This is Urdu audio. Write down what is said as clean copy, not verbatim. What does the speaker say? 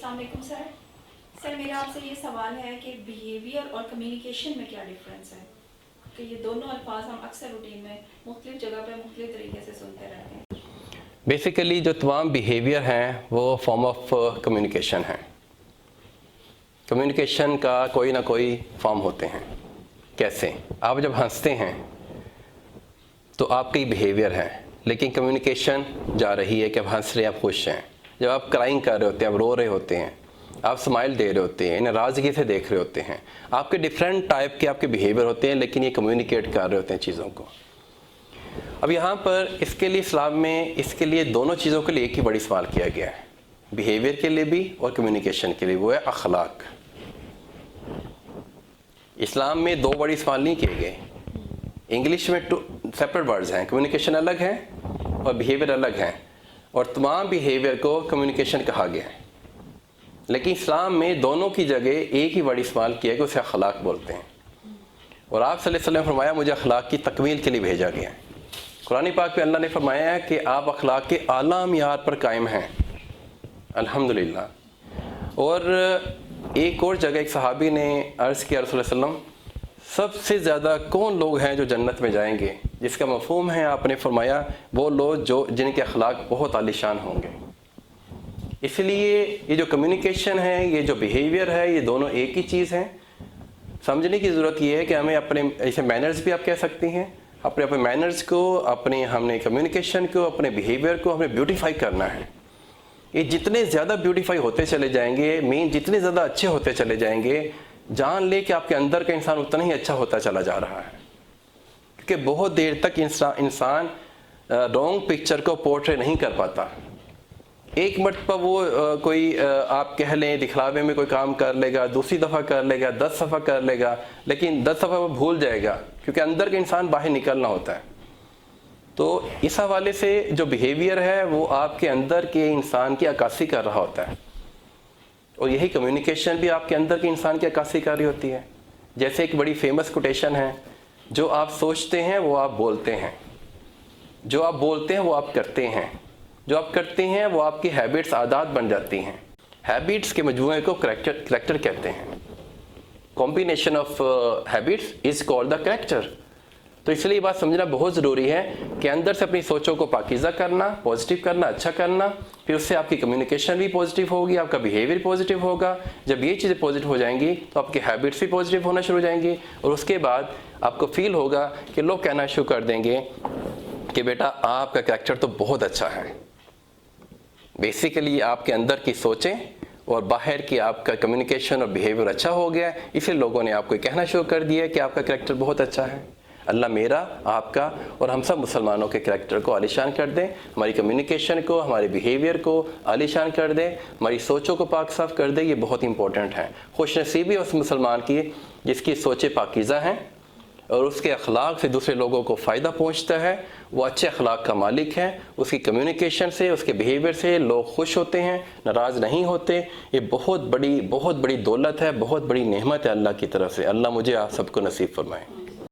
السلام علیکم سر. سر میرا آپ سے یہ سوال ہے کہ بیہیویئر اور کمیونیکیشن میں کیا ڈفرینس ہے؟ کہ یہ دونوں الفاظ ہم اکثر روٹین میں مختلف جگہ پہ مختلف طریقے سے سنتے رہتے ہیں. بیسیکلی جو تمام بیہیویئر ہیں وہ فارم آف کمیونیکیشن ہیں. کمیونیکیشن کا کوئی نہ کوئی فارم ہوتے ہیں. کیسے؟ آپ جب ہنستے ہیں تو آپ کی بیہیویئر ہے، لیکن کمیونیکیشن جا رہی ہے کہ آپ ہنس رہے ہیں، آپ خوش ہیں. جب آپ کرائنگ کر رہے ہوتے ہیں، آپ رو رہے ہوتے ہیں، آپ اسمائل دے رہے ہوتے ہیں، ناراضگی سے دیکھ رہے ہوتے ہیں، آپ کے ڈفرینٹ ٹائپ کے آپ کے بیہیویئر ہوتے ہیں، لیکن یہ کمیونیکیٹ کر رہے ہوتے ہیں چیزوں کو. اب یہاں پر اس کے لیے اسلام میں اس کے لیے دونوں چیزوں کے لیے ایک ہی بڑی سوال کیا گیا ہے، بیہیویئر کے لیے بھی اور کمیونیکیشن کے لیے، وہ ہے اخلاق. اسلام میں دو بڑی سوال نہیں کیے گئے. انگلش میں سیپریٹ ورڈز ہیں، کمیونیکیشن الگ ہے اور بیہیویئر الگ ہیں، اور تمام بیہیویئر کو کمیونیکیشن کہا گیا ہے. لیکن اسلام میں دونوں کی جگہ ایک ہی بڑی سوال کیا ہے کہ اسے اخلاق بولتے ہیں. اور آپ صلی اللہ علیہ وسلم نے فرمایا مجھے اخلاق کی تکمیل کے لیے بھیجا گیا ہے. قرآن پاک میں اللہ نے فرمایا ہے کہ آپ اخلاق کے اعلیٰ معیار پر قائم ہیں، الحمدللہ. اور ایک اور جگہ ایک صحابی نے عرض کیا رسول اللہ علیہ وسلم سب سے زیادہ کون لوگ ہیں جو جنت میں جائیں گے؟ جس کا مفہوم ہے آپ نے فرمایا وہ لوگ جن کے اخلاق بہت عالی شان ہوں گے. اس لیے یہ جو کمیونیکیشن ہے، یہ جو بیہیویئر ہے، یہ دونوں ایک ہی چیز ہیں. سمجھنے کی ضرورت یہ ہے کہ ہمیں اپنے اسے مینرز بھی آپ کہہ سکتی ہیں، اپنے مینرز کو، ہم نے کمیونیکیشن کو، اپنے بیہیویئر کو ہمیں بیوٹیفائی کرنا ہے. یہ جتنے زیادہ بیوٹیفائی ہوتے چلے جائیں گے، جتنے زیادہ اچھے ہوتے چلے جائیں گے، جان لے کہ آپ کے اندر کا انسان اتنا ہی اچھا ہوتا چلا جا رہا ہے. کیونکہ بہت دیر تک انسان رانگ پکچر کو پورٹری نہیں کر پاتا. ایک مرتبہ وہ کوئی آپ کہہ لیں دکھلاوے میں کوئی کام کر لے گا، دوسری دفعہ کر لے گا، 10 دفعہ کر لے گا، لیکن 10 دفعہ وہ بھول جائے گا، کیونکہ اندر کا انسان باہر نکلنا ہوتا ہے. تو اس حوالے سے جو بیہیویئر ہے وہ آپ کے اندر کے انسان کی عکاسی کر رہا ہوتا ہے، اور یہی کمیونیکیشن بھی آپ کے اندر کے انسان کی عکاسی کر رہی ہوتی ہے. جیسے ایک بڑی فیمس کوٹیشن ہے، جو آپ سوچتے ہیں وہ آپ بولتے ہیں، جو آپ بولتے ہیں وہ آپ کرتے ہیں، جو آپ کرتے ہیں وہ آپ کی ہیبٹس، عادات بن جاتی ہیں. ہیبٹس کے مجموعے کو کریکٹر کہتے ہیں. Combination of habits is called the character. تو اس لیے یہ بات سمجھنا بہت ضروری ہے کہ اندر سے اپنی سوچوں کو پاکیزہ کرنا، پازیٹیو کرنا، اچھا کرنا، پھر اس سے آپ کی کمیونیکیشن بھی پازیٹیو ہوگی، آپ کا بیہیویئر پازیٹیو ہوگا. جب یہ چیزیں پازیٹیو ہو جائیں گی تو آپ کی ہیبٹس بھی پازیٹیو ہونا شروع ہو جائیں گی، اور اس کے بعد آپ کو فیل ہوگا کہ لوگ کہنا شروع کر دیں گے کہ بیٹا آپ کا کریکٹر تو بہت اچھا ہے. بیسیکلی آپ کے اندر کی سوچیں اور باہر کی آپ کا کمیونیکیشن اور بیہیویئر اچھا ہو گیا، اسی لوگوں نے آپ کو کہنا شروع کر دیا کہ آپ کا کریکٹر بہت اچھا ہے. اللہ میرا، آپ کا اور ہم سب مسلمانوں کے کریکٹر کو عالیشان کر دیں، ہماری کمیونیکیشن کو، ہمارے بیہیویئر کو عالیشان کر دیں، ہماری سوچوں کو پاک صاف کر دیں. یہ بہت امپورٹنٹ ہے. خوش نصیبی اس مسلمان کی جس کی سوچیں پاکیزہ ہیں اور اس کے اخلاق سے دوسرے لوگوں کو فائدہ پہنچتا ہے، وہ اچھے اخلاق کا مالک ہے. اس کی کمیونیکیشن سے، اس کے بیہیویئر سے لوگ خوش ہوتے ہیں، ناراض نہیں ہوتے. یہ بہت بڑی دولت ہے، بہت بڑی نعمت ہے اللہ کی طرف سے. اللہ مجھے آپ سب کو نصیب فرمائے.